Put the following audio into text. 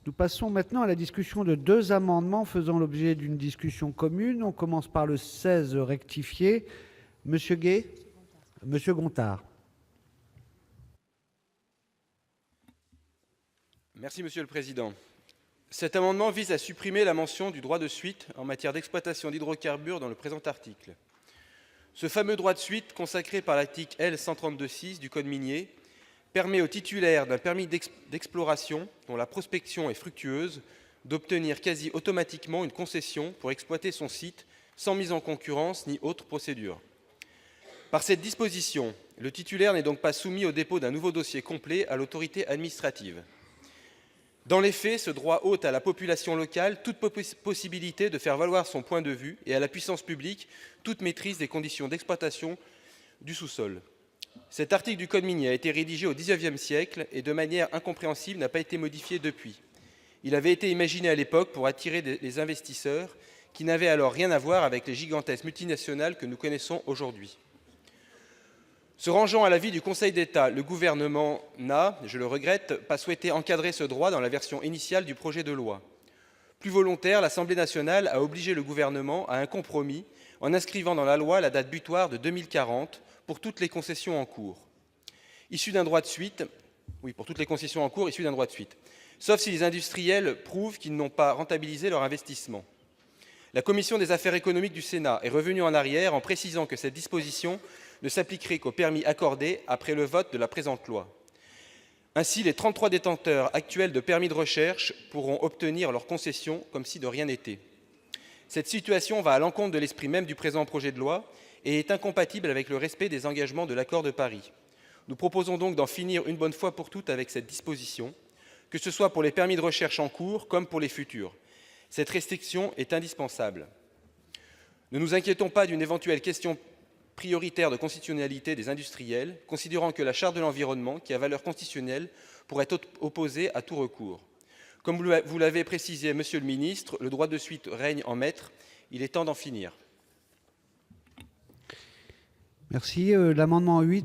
Nous passons maintenant à la discussion de deux amendements faisant l'objet d'une discussion commune. On commence par le 16 rectifié. Monsieur Gay, Monsieur Gontard. Merci Monsieur le Président. Cet amendement vise à supprimer la mention du droit de suite en matière d'exploitation d'hydrocarbures dans le présent article. Ce fameux droit de suite, consacré par l'article L. 132-6 du Code minier, permet aux titulaires d'un permis d'exploration dont la prospection est fructueuse d'obtenir quasi automatiquement une concession pour exploiter son site sans mise en concurrence ni autre procédure. Par cette disposition, le titulaire n'est donc pas soumis au dépôt d'un nouveau dossier complet à l'autorité administrative. Dans les faits, ce droit ôte à la population locale toute possibilité de faire valoir son point de vue et à la puissance publique toute maîtrise des conditions d'exploitation du sous-sol. Cet article du Code minier a été rédigé au XIXe siècle et, de manière incompréhensible, n'a pas été modifié depuis. Il avait été imaginé à l'époque pour attirer les investisseurs qui n'avaient alors rien à voir avec les gigantesques multinationales que nous connaissons aujourd'hui. Se rangeant à l'avis du Conseil d'État, le Gouvernement n'a, je le regrette, pas souhaité encadrer ce droit dans la version initiale du projet de loi. Plus volontaire, l'Assemblée nationale a obligé le Gouvernement à un compromis en inscrivant dans la loi la date butoir de 2040 pour toutes les concessions en cours, issues d'un droit de suite, sauf si les industriels prouvent qu'ils n'ont pas rentabilisé leur investissement. La commission des affaires économiques du Sénat est revenue en arrière en précisant que cette disposition ne s'appliquerait qu'aux permis accordés après le vote de la présente loi. Ainsi, les 33 détenteurs actuels de permis de recherche pourront obtenir leur concession comme si de rien n'était. Cette situation va à l'encontre de l'esprit même du présent projet de loi et est incompatible avec le respect des engagements de l'accord de Paris. Nous proposons donc d'en finir une bonne fois pour toutes avec cette disposition, que ce soit pour les permis de recherche en cours comme pour les futurs. Cette restriction est indispensable. Ne nous inquiétons pas d'une éventuelle question prioritaire de constitutionnalité des industriels, considérant que la Charte de l'environnement, qui a valeur constitutionnelle, pourrait être opposée à tout recours. Comme vous l'avez précisé, Monsieur le ministre, le droit de suite règne en maître. Il est temps d'en finir. Merci. L'amendement 8.